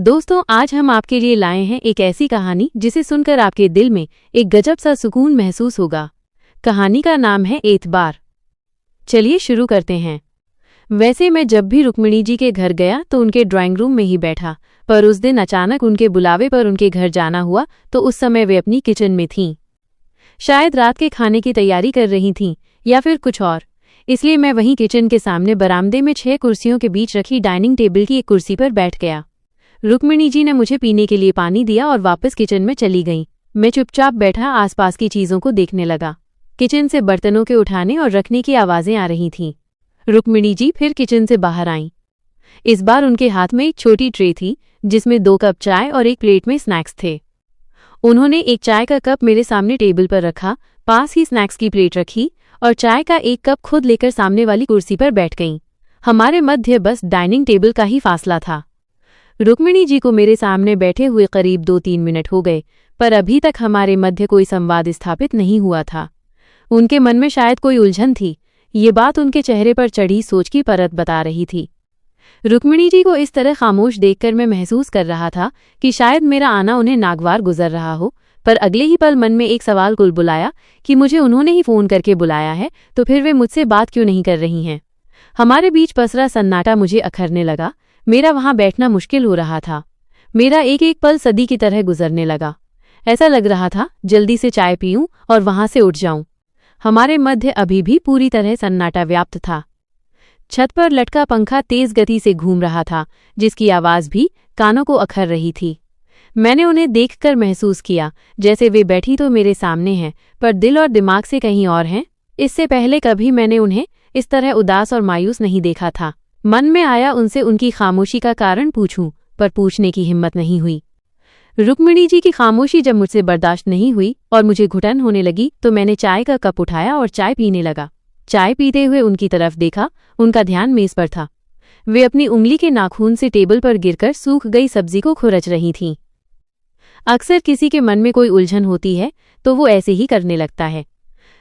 दोस्तों, आज हम आपके लिए लाए हैं एक ऐसी कहानी जिसे सुनकर आपके दिल में एक गजब सा सुकून महसूस होगा। कहानी का नाम है एतबार। चलिए शुरू करते हैं। वैसे मैं जब भी रुक्मिणी जी के घर गया तो उनके ड्राइंग रूम में ही बैठा, पर उस दिन अचानक उनके बुलावे पर उनके घर जाना हुआ तो उस समय वे अपनी किचन में थीं। शायद रात के खाने की तैयारी कर रही थीं या फिर कुछ और, इसलिए मैं वहीं किचन के सामने बरामदे में 6 कुर्सियों के बीच रखी डाइनिंग टेबल की एक कुर्सी पर बैठ गया। रुक्मिणी जी ने मुझे पीने के लिए पानी दिया और वापस किचन में चली गईं। मैं चुपचाप बैठा आसपास की चीज़ों को देखने लगा। किचन से बर्तनों के उठाने और रखने की आवाज़ें आ रही थीं। रुक्मिणी जी फिर किचन से बाहर आईं। इस बार उनके हाथ में एक छोटी ट्रे थी जिसमें 2 कप चाय और एक प्लेट में स्नैक्स थे। उन्होंने एक चाय का कप मेरे सामने टेबल पर रखा, पास ही स्नैक्स की प्लेट रखी और चाय का एक कप खुद लेकर सामने वाली कुर्सी पर बैठ गईं। हमारे मध्य बस डाइनिंग टेबल का ही फासला था। रुक्मिणी जी को मेरे सामने बैठे हुए करीब 2-3 मिनट हो गए, पर अभी तक हमारे मध्य कोई संवाद स्थापित नहीं हुआ था। उनके मन में शायद कोई उलझन थी। ये बात उनके चेहरे पर चढ़ी सोच की परत बता रही थी। रुक्मिणी जी को इस तरह खामोश देखकर मैं महसूस कर रहा था कि शायद मेरा आना उन्हें नागवार गुजर रहा हो, पर अगले ही पल मन में एक सवाल कुल बुलाया कि मुझे उन्होंने ही फ़ोन करके बुलाया है तो फिर वे मुझसे बात क्यों नहीं कर रही हैं। हमारे बीच पसरा सन्नाटा मुझे अखरने लगा। मेरा वहां बैठना मुश्किल हो रहा था। मेरा एक एक पल सदी की तरह गुजरने लगा। ऐसा लग रहा था जल्दी से चाय पीऊं और वहां से उठ जाऊं। हमारे मध्य अभी भी पूरी तरह सन्नाटा व्याप्त था। छत पर लटका पंखा तेज गति से घूम रहा था, जिसकी आवाज भी कानों को अखर रही थी। मैंने उन्हें देखकर महसूस किया जैसे वे बैठी तो मेरे सामने हैं, पर दिल और दिमाग से कहीं और हैं। इससे पहले कभी मैंने उन्हें इस तरह उदास और मायूस नहीं देखा था। मन में आया उनसे उनकी खामोशी का कारण पूछूं, पर पूछने की हिम्मत नहीं हुई। रुक्मिणी जी की खामोशी जब मुझसे बर्दाश्त नहीं हुई और मुझे घुटन होने लगी तो मैंने चाय का कप उठाया और चाय पीने लगा। चाय पीते हुए उनकी तरफ देखा। उनका ध्यान मेज पर था। वे अपनी उंगली के नाखून से टेबल पर गिरकर सूख गई सब्जी को खुरच रही थीं। अक्सर किसी के मन में कोई उलझन होती है तो वो ऐसे ही करने लगता है।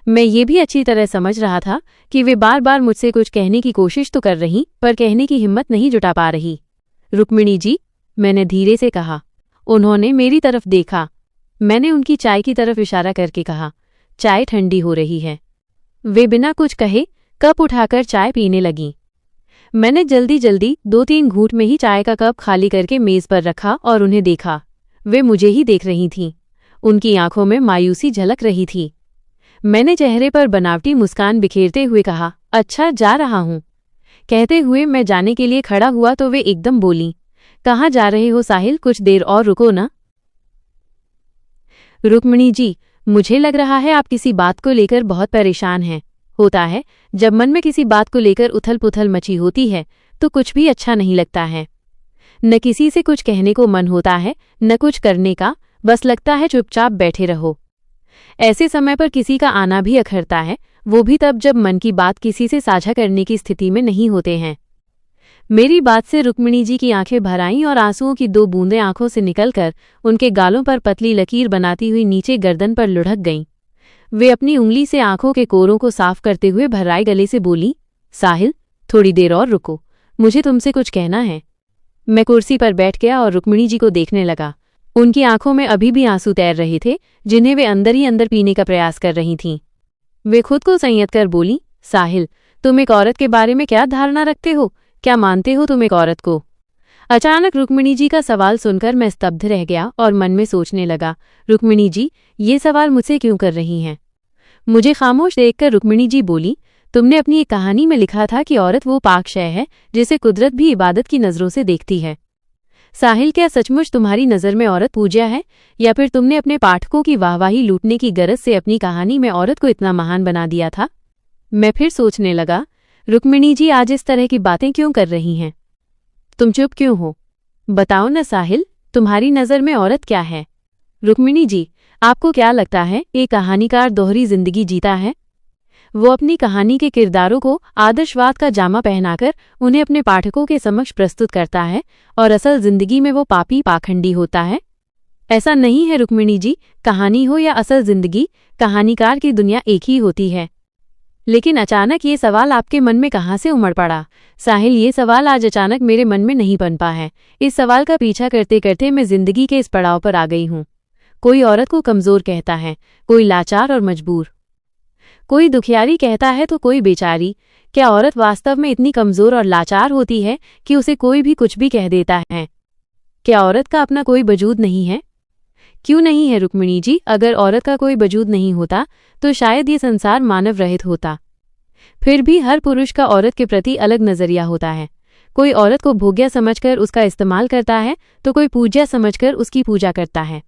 मैं ये भी अच्छी तरह समझ रहा था कि वे बार बार मुझसे कुछ कहने की कोशिश तो कर रही, पर कहने की हिम्मत नहीं जुटा पा रही। रुक्मिणी जी, मैंने धीरे से कहा। उन्होंने मेरी तरफ देखा। मैंने उनकी चाय की तरफ इशारा करके कहा, चाय ठंडी हो रही है। वे बिना कुछ कहे कप उठाकर चाय पीने लगीं। मैंने जल्दी जल्दी 2-3 घूंट में ही चाय का कप खाली करके मेज पर रखा और उन्हें देखा। वे मुझे ही देख रही थीं। उनकी आंखों में मायूसी झलक रही थी। मैंने चेहरे पर बनावटी मुस्कान बिखेरते हुए कहा, अच्छा, जा रहा हूं। कहते हुए मैं जाने के लिए खड़ा हुआ तो वे एकदम बोलीं, कहाँ जा रहे हो साहिल, कुछ देर और रुको ना। रुक्मिणी जी, मुझे लग रहा है आप किसी बात को लेकर बहुत परेशान हैं। होता है, जब मन में किसी बात को लेकर उथल पुथल मची होती है तो कुछ भी अच्छा नहीं लगता है। न किसी से कुछ कहने को मन होता है, न कुछ करने का, बस लगता है चुपचाप बैठे रहो। ऐसे समय पर किसी का आना भी अखरता है, वो भी तब जब मन की बात किसी से साझा करने की स्थिति में नहीं होते हैं। मेरी बात से रुक्मिणी जी की आंखें भर आईं और आंसुओं की 2 बूंदें आंखों से निकलकर उनके गालों पर पतली लकीर बनाती हुई नीचे गर्दन पर लुढ़क गईं। वे अपनी उंगली से आंखों के कोरों को साफ करते हुए भर्राए गले से बोली, साहिल, थोड़ी देर और रुको, मुझे तुमसे कुछ कहना है। मैं कुर्सी पर बैठ गया और रुक्मिणी जी को देखने लगा। उनकी आंखों में अभी भी आंसू तैर रहे थे, जिन्हें वे अंदर ही अंदर पीने का प्रयास कर रही थीं। वे खुद को संयत कर बोली, साहिल, तुम एक औरत के बारे में क्या धारणा रखते हो? क्या मानते हो तुम एक औरत को? अचानक रुक्मिणी जी का सवाल सुनकर मैं स्तब्ध रह गया और मन में सोचने लगा, रुक्मिणी जी ये सवाल मुझसे क्यों कर रही हैं? मुझे खामोश देखकर रुक्मिणी जी बोली, तुमने अपनी एक कहानी में लिखा था कि औरत वो पाक शय है जिसे कुदरत भी इबादत की नज़रों से देखती है। साहिल, क्या सचमुच तुम्हारी नज़र में औरत पूज्य है, या फिर तुमने अपने पाठकों की वाहवाही लूटने की गरज से अपनी कहानी में औरत को इतना महान बना दिया था? मैं फिर सोचने लगा, रुक्मिणी जी आज इस तरह की बातें क्यों कर रही हैं? तुम चुप क्यों हो? बताओ न साहिल, तुम्हारी नज़र में औरत क्या है? रुक्मिणी जी, आपको क्या लगता है एक कहानीकार दोहरी जिंदगी जीता है? वो अपनी कहानी के किरदारों को आदर्शवाद का जामा पहनाकर उन्हें अपने पाठकों के समक्ष प्रस्तुत करता है और असल जिंदगी में वो पापी पाखंडी होता है? ऐसा नहीं है रुक्मिणी जी, कहानी हो या असल जिंदगी, कहानीकार की दुनिया एक ही होती है। लेकिन अचानक ये सवाल आपके मन में कहाँ से उमड़ पड़ा? साहिल, ये सवाल आज अचानक मेरे मन में नहीं पनपा है। इस सवाल का पीछा करते करते मैं जिंदगी के इस पड़ाव पर आ गई हूँ। कोई औरत को कमजोर कहता है, कोई लाचार और मजबूर, कोई दुखियारी कहता है तो कोई बेचारी। क्या औरत वास्तव में इतनी कमजोर और लाचार होती है कि उसे कोई भी कुछ भी कह देता है? क्या औरत का अपना कोई वजूद नहीं है? क्यों नहीं है रुक्मिणी जी? अगर औरत का कोई वजूद नहीं होता तो शायद ये संसार मानव रहित होता। फिर भी हर पुरुष का औरत के प्रति अलग नजरिया होता है। कोई औरत को भोग्या समझकर उसका इस्तेमाल करता है तो कोई पूज्या समझकर उसकी पूजा करता है।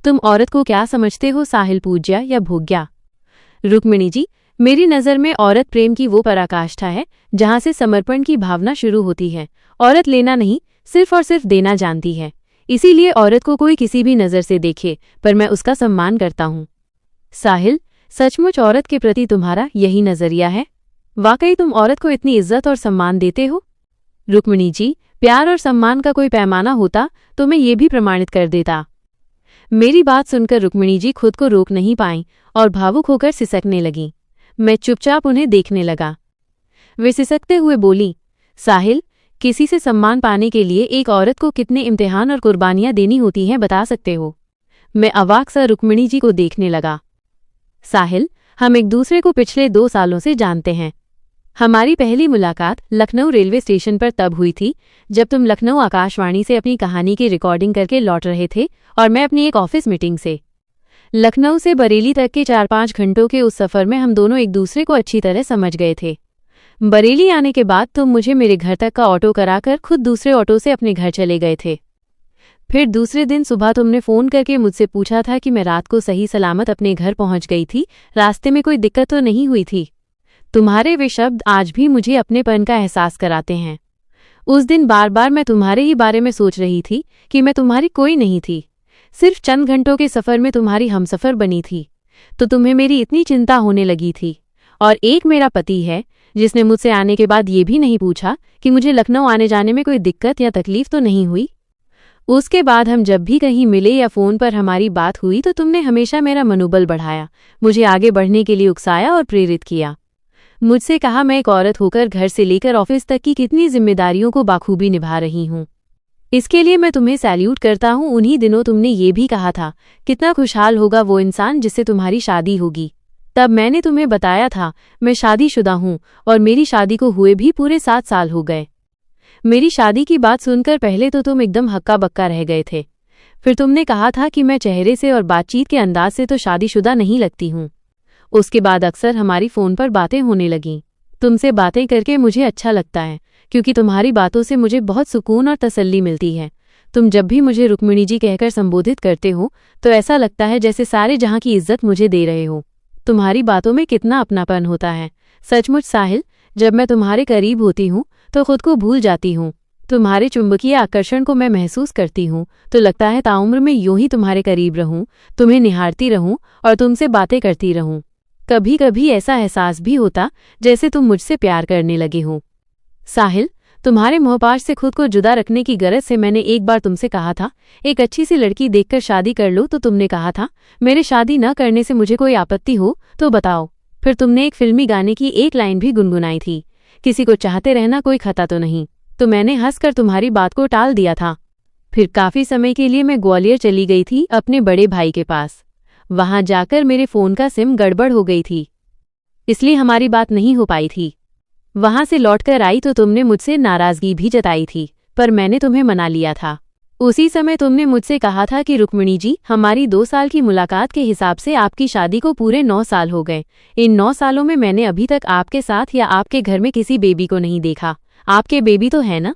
तुम औरत को क्या समझते हो साहिल, पूज्या या भोग्या? रुक्मिणी जी, मेरी नज़र में औरत प्रेम की वो पराकाष्ठा है जहाँ से समर्पण की भावना शुरू होती है। औरत लेना नहीं, सिर्फ और सिर्फ देना जानती है। इसीलिए औरत को कोई किसी भी नज़र से देखे पर मैं उसका सम्मान करता हूँ। साहिल, सचमुच औरत के प्रति तुम्हारा यही नज़रिया है? वाकई तुम औरत को इतनी इज्जत और सम्मान देते हो? रुक्मिणी जी, प्यार और सम्मान का कोई पैमाना होता तो मैं ये भी प्रमाणित कर देता। मेरी बात सुनकर रुक्मिणी जी खुद को रोक नहीं पाईं और भावुक होकर सिसकने लगीं। मैं चुपचाप उन्हें देखने लगा। वे सिसकते हुए बोली, साहिल, किसी से सम्मान पाने के लिए एक औरत को कितने इम्तिहान और कुर्बानियां देनी होती हैं, बता सकते हो? मैं अवाक सा रुक्मिणी जी को देखने लगा। साहिल, हम एक दूसरे को पिछले 2 सालों से जानते हैं। हमारी पहली मुलाकात लखनऊ रेलवे स्टेशन पर तब हुई थी जब तुम लखनऊ आकाशवाणी से अपनी कहानी की रिकॉर्डिंग करके लौट रहे थे और मैं अपनी एक ऑफिस मीटिंग से। लखनऊ से बरेली तक के 4-5 घंटों के उस सफ़र में हम दोनों एक दूसरे को अच्छी तरह समझ गए थे। बरेली आने के बाद तुम मुझे मेरे घर तक का ऑटो कराकर खुद दूसरे ऑटो से अपने घर चले गए थे। फिर दूसरे दिन सुबह तुमने फ़ोन करके मुझसे पूछा था कि मैं रात को सही सलामत अपने घर पहुंच गई थी, रास्ते में कोई दिक्कत तो नहीं हुई थी। तुम्हारे वे शब्द आज भी मुझे अपनेपन का एहसास कराते हैं। उस दिन बार बार मैं तुम्हारे ही बारे में सोच रही थी कि मैं तुम्हारी कोई नहीं थी, सिर्फ चंद घंटों के सफ़र में तुम्हारी हमसफ़र बनी थी। तो तुम्हें मेरी इतनी चिंता होने लगी थी। और एक मेरा पति है जिसने मुझसे आने के बाद ये भी नहीं पूछा कि मुझे लखनऊ आने जाने में कोई दिक्कत या तकलीफ तो नहीं हुई। उसके बाद हम जब भी कहीं मिले या फ़ोन पर हमारी बात हुई तो तुमने हमेशा मेरा मनोबल बढ़ाया, मुझे आगे बढ़ने के लिए उकसाया और प्रेरित किया। मुझसे कहा मैं एक औरत होकर घर से लेकर ऑफिस तक की कितनी जिम्मेदारियों को बाखूबी निभा रही हूँ। इसके लिए मैं तुम्हें सैल्यूट करता हूँ। उन्हीं दिनों तुमने ये भी कहा था कितना खुशहाल होगा वो इंसान जिससे तुम्हारी शादी होगी। तब मैंने तुम्हें बताया था मैं शादीशुदा हूँ और मेरी शादी को हुए भी पूरे 7 साल हो गए। मेरी शादी की बात सुनकर पहले तो तुम एकदम हक्का बक्का रह गए थे। फिर तुमने कहा था कि मैं चेहरे से और बातचीत के अंदाज से तो शादीशुदा नहीं लगती हूँ। उसके बाद अक्सर हमारी फ़ोन पर बातें होने लगीं। तुमसे बातें करके मुझे अच्छा लगता है क्योंकि तुम्हारी बातों से मुझे बहुत सुकून और तसल्ली मिलती है। तुम जब भी मुझे रुक्मिणी जी कहकर संबोधित करते हो तो ऐसा लगता है जैसे सारे जहाँ की इज्जत मुझे दे रहे हो। तुम्हारी बातों में कितना अपनापन होता है। सचमुच साहिल, जब मैं तुम्हारे करीब होती हूँ तो खुद को भूल जाती हूँ। तुम्हारे चुंबकीय आकर्षण को मैं महसूस करती हूँ तो लगता है ताउम्र में यूं ही तुम्हारे करीब रहूं, तुम्हें निहारती रहूं और तुमसे बातें करती रहूं। कभी कभी ऐसा एहसास भी होता जैसे तुम मुझसे प्यार करने लगे हो। साहिल, तुम्हारे मोहपाश से खुद को जुदा रखने की गरज से मैंने एक बार तुमसे कहा था एक अच्छी सी लड़की देखकर शादी कर लो, तो तुमने कहा था मेरे शादी न करने से मुझे कोई आपत्ति हो तो बताओ। फिर तुमने एक फिल्मी गाने की एक लाइन भी गुनगुनाई थी, किसी को चाहते रहना कोई खता तो नहीं। तो मैंने हंसकर तुम्हारी बात को टाल दिया था। फिर काफ़ी समय के लिए मैं ग्वालियर चली गई थी अपने बड़े भाई के पास। वहां जाकर मेरे फ़ोन का सिम गड़बड़ हो गई थी, इसलिए हमारी बात नहीं हो पाई थी। वहां से लौटकर आई तो तुमने मुझसे नाराज़गी भी जताई थी, पर मैंने तुम्हें मना लिया था। उसी समय तुमने मुझसे कहा था कि रुक्मिणी जी, हमारी 2 साल की मुलाकात के हिसाब से आपकी शादी को पूरे 9 साल हो गए। इन 9 सालों में मैंने अभी तक आपके साथ या आपके घर में किसी बेबी को नहीं देखा। आपके बेबी तो है ना?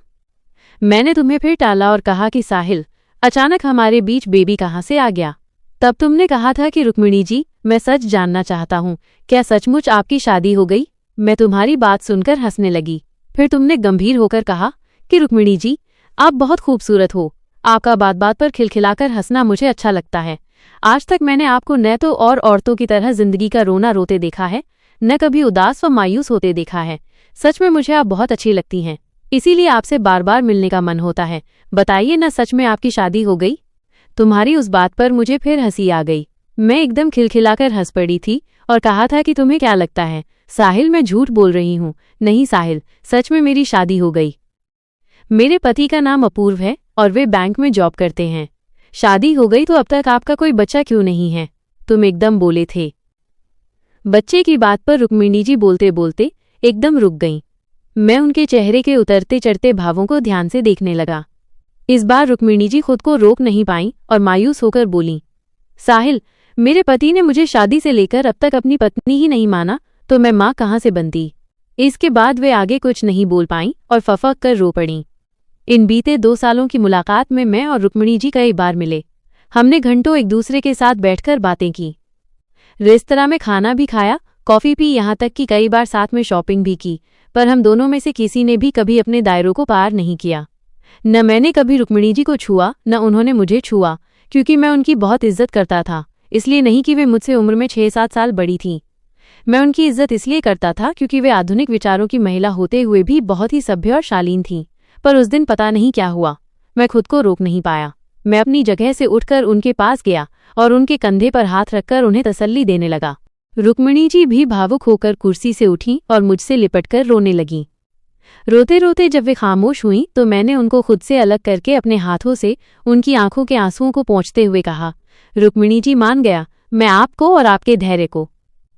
मैंने तुम्हें फिर टाला और कहा कि साहिल, अचानक हमारे बीच बेबी कहाँ से आ गया? तब तुमने कहा था कि रुक्मिणी जी, मैं सच जानना चाहता हूँ, क्या सचमुच आपकी शादी हो गई? मैं तुम्हारी बात सुनकर हंसने लगी। फिर तुमने गंभीर होकर कहा कि रुक्मिणी जी, आप बहुत खूबसूरत हो। आपका बात बात पर खिलखिलाकर हंसना मुझे अच्छा लगता है। आज तक मैंने आपको न तो और औरतों की तरह जिंदगी का रोना रोते देखा है, न कभी उदास व मायूस होते देखा है। सच में मुझे आप बहुत अच्छी लगती हैं, इसीलिए आपसे बार बार मिलने का मन होता है। बताइए न, सच में आपकी शादी हो गई? तुम्हारी उस बात पर मुझे फिर हंसी आ गई। मैं एकदम खिलखिलाकर हंस पड़ी थी और कहा था कि तुम्हें क्या लगता है, साहिल, मैं झूठ बोल रही हूँ। नहीं साहिल, सच में मेरी शादी हो गई। मेरे पति का नाम अपूर्व है और वे बैंक में जॉब करते हैं। शादी हो गई तो अब तक आपका कोई बच्चा क्यों नहीं है? तुम एकदम बोले थे। बच्चे की बात पर रुक्मिणी जी बोलते बोलते एकदम रुक गईं। मैं उनके चेहरे के उतरते चढ़ते भावों को ध्यान से देखने लगा। इस बार रुक्मिणी जी खुद को रोक नहीं पाईं और मायूस होकर बोलीं, साहिल, मेरे पति ने मुझे शादी से लेकर अब तक अपनी पत्नी ही नहीं माना, तो मैं माँ कहाँ से बनती? इसके बाद वे आगे कुछ नहीं बोल पाईं और फफक कर रो पड़ीं। इन बीते 2 सालों की मुलाकात में मैं और रुक्मिणी जी कई बार मिले। हमने घंटों एक दूसरे के साथ बैठकर बातें की, रेस्तरां में खाना भी खाया, कॉफी पी, यहाँ तक कि कई बार साथ में शॉपिंग भी की। पर हम दोनों में से किसी ने भी कभी अपने दायरों को पार नहीं किया। न मैंने कभी रुक्मिणी जी को छुआ, न उन्होंने मुझे छुआ, क्योंकि मैं उनकी बहुत इज्जत करता था। इसलिए नहीं कि वे मुझसे उम्र में 6-7 साल बड़ी थीं। मैं उनकी इज्जत इसलिए करता था क्योंकि वे आधुनिक विचारों की महिला होते हुए भी बहुत ही सभ्य और शालीन थीं। पर उस दिन पता नहीं क्या हुआ, मैं खुद को रोक नहीं पाया। मैं अपनी जगह से उठकर उनके पास गया और उनके कंधे पर हाथ रखकर उन्हें तसल्ली देने लगा। रुक्मिणी जी भी भावुक होकर कुर्सी से उठीं और मुझसे लिपटकर रोने लगीं। रोते रोते जब वे खामोश हुईं तो मैंने उनको खुद से अलग करके अपने हाथों से उनकी आंखों के आंसुओं को पोंछते हुए कहा, रुक्मिणी जी, मान गया मैं आपको और आपके धैर्य को।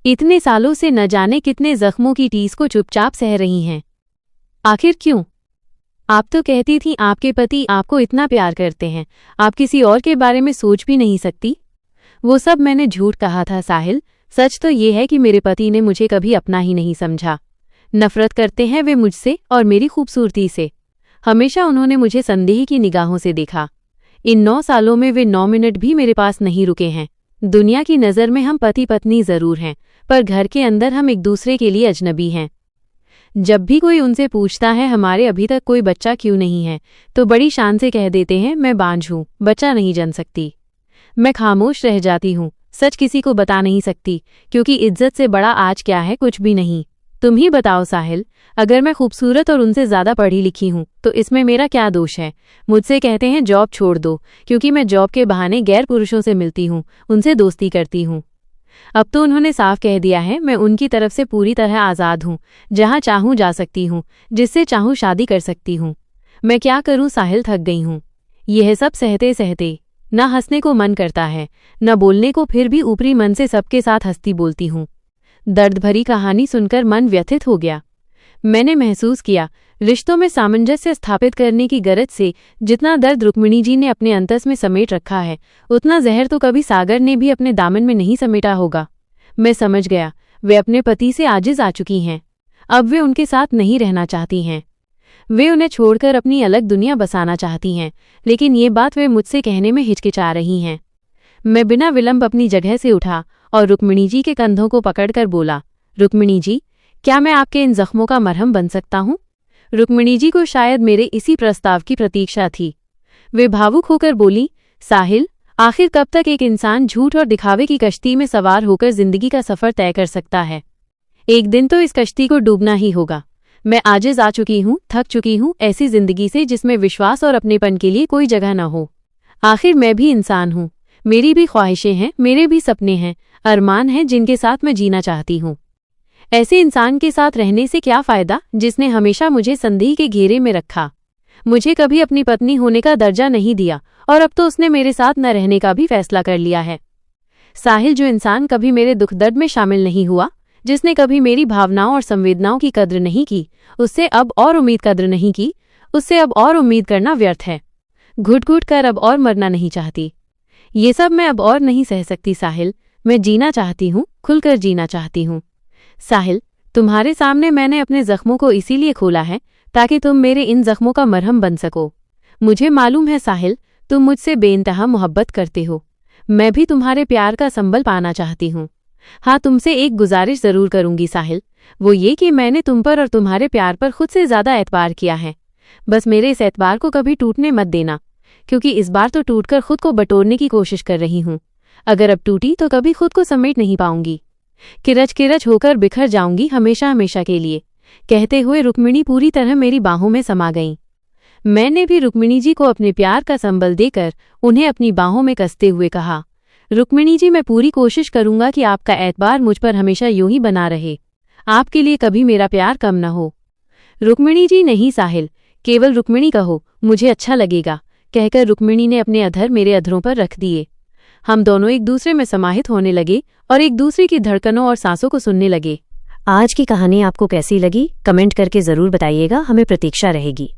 इतने सालों से न जाने कितने जख्मों की टीस को चुपचाप सह रही हैं। आखिर क्यों? आप तो कहती थीं आपके पति आपको इतना प्यार करते हैं, आप किसी और के बारे में सोच भी नहीं सकती। वो सब मैंने झूठ कहा था साहिल। सच तो ये है कि मेरे पति ने मुझे कभी अपना ही नहीं समझा। नफरत करते हैं वे मुझसे और मेरी खूबसूरती से। हमेशा उन्होंने मुझे संदेह की निगाहों से देखा। इन 9 सालों में वे 9 मिनट भी मेरे पास नहीं रुके हैं। दुनिया की नज़र में हम पति पत्नी जरूर हैं, पर घर के अंदर हम एक दूसरे के लिए अजनबी हैं। जब भी कोई उनसे पूछता है हमारे अभी तक कोई बच्चा क्यों नहीं है, तो बड़ी शान से कह देते हैं मैं बांझ हूँ, बच्चा नहीं जन सकती। मैं खामोश रह जाती हूँ, सच किसी को बता नहीं सकती, क्योंकि इज्जत से बड़ा आज क्या है? कुछ भी नहीं। तुम ही बताओ साहिल, अगर मैं खूबसूरत और उनसे ज्यादा पढ़ी लिखी हूँ तो इसमें मेरा क्या दोष है? मुझसे कहते हैं जॉब छोड़ दो, क्योंकि मैं जॉब के बहाने गैर पुरुषों से मिलती हूँ, उनसे दोस्ती करती हूँ। अब तो उन्होंने साफ कह दिया है मैं उनकी तरफ से पूरी तरह आज़ाद हूँ, जहाँ चाहूँ जा सकती हूँ, जिससे चाहूँ शादी कर सकती हूँ। मैं क्या करूँ साहिल, थक गई हूँ। यह सब सहते सहते न हंसने को मन करता है, न बोलने को, फिर भी ऊपरी मन से सबके साथ हंसती बोलती हूँ। दर्द भरी कहानी सुनकर मन व्यथित हो गया। मैंने महसूस किया रिश्तों में सामंजस्य स्थापित करने की गरज से जितना दर्द रुक्मिणी जी ने अपने अंतस में समेट रखा है, उतना जहर तो कभी सागर ने भी अपने दामन में नहीं समेटा होगा। मैं समझ गया, वे अपने पति से आजिज आ चुकी हैं। अब वे उनके साथ नहीं रहना चाहती हैं। वे उन्हें छोड़कर अपनी अलग दुनिया बसाना चाहती हैं, लेकिन ये बात वे मुझसे कहने में हिचकिचा रही हैं। मैं बिना विलंब अपनी जगह से उठा और रुक्मिणी जी के कंधों को पकड़कर बोला, रुक्मिणी जी, क्या मैं आपके इन जख्मों का मरहम बन सकता हूँ? रुक्मिणी जी को शायद मेरे इसी प्रस्ताव की प्रतीक्षा थी। वे भावुक होकर बोली, साहिल, आखिर कब तक एक इंसान झूठ और दिखावे की कश्ती में सवार होकर जिंदगी का सफर तय कर सकता है? एक दिन तो इस कश्ती को डूबना ही होगा। मैं आजिज आ चुकी हूँ, थक चुकी हूँ ऐसी जिंदगी से जिसमें विश्वास और अपनेपन के लिए कोई जगह न हो। आखिर मैं भी इंसान हूँ, मेरी भी ख्वाहिशें हैं, मेरे भी सपने हैं, अरमान हैं जिनके साथ मैं जीना चाहती हूँ। ऐसे इंसान के साथ रहने से क्या फ़ायदा जिसने हमेशा मुझे संदेह के घेरे में रखा, मुझे कभी अपनी पत्नी होने का दर्जा नहीं दिया और अब तो उसने मेरे साथ न रहने का भी फैसला कर लिया है। साहिल, जो इंसान कभी मेरे दुख दर्द में शामिल नहीं हुआ, जिसने कभी मेरी भावनाओं और संवेदनाओं की कद्र नहीं की, उससे अब और उम्मीद कद्र नहीं की, उससे अब और उम्मीद करना व्यर्थ है। घुट घुट कर अब और मरना नहीं चाहती। ये सब मैं अब और नहीं सह सकती साहिल। मैं जीना चाहती हूँ, खुलकर जीना चाहती हूँ। साहिल, तुम्हारे सामने मैंने अपने जख्मों को इसीलिए खोला है ताकि तुम मेरे इन जख्मों का मरहम बन सको। मुझे मालूम है साहिल, तुम मुझसे बेइंतहा मोहब्बत करते हो। मैं भी तुम्हारे प्यार का संबल पाना चाहती हूँ। हाँ, तुमसे एक गुजारिश जरूर करूंगी साहिल, वो ये कि मैंने तुम पर और तुम्हारे प्यार पर खुद से ज्यादा एतबार किया है। बस मेरे इस एतबार को कभी टूटने मत देना, क्योंकि इस बार तो टूटकर खुद को बटोरने की कोशिश कर रही हूँ। अगर अब टूटी तो कभी खुद को समेट नहीं पाऊंगी, किरच किरच होकर बिखर जाऊंगी हमेशा हमेशा के लिए। कहते हुए रुक्मिणी पूरी तरह मेरी बाहों में समा गईं। मैंने भी रुक्मिणी जी को अपने प्यार का संबल देकर उन्हें अपनी बाहों में कसते हुए कहा, रुक्मिणी जी, मैं पूरी कोशिश करूंगा कि आपका एतबार मुझ पर हमेशा यूं ही बना रहे। आपके लिए कभी मेरा प्यार कम न हो। रुक्मिणी जी नहीं साहिल, केवल रुक्मिणी कहो, मुझे अच्छा लगेगा, कहकर रुक्मिणी ने अपने अधर मेरे अधरों पर रख दिए। हम दोनों एक दूसरे में समाहित होने लगे और एक दूसरे की धड़कनों और सांसों को सुनने लगे। आज की कहानी आपको कैसी लगी कमेंट करके ज़रूर बताइएगा, हमें प्रतीक्षा रहेगी।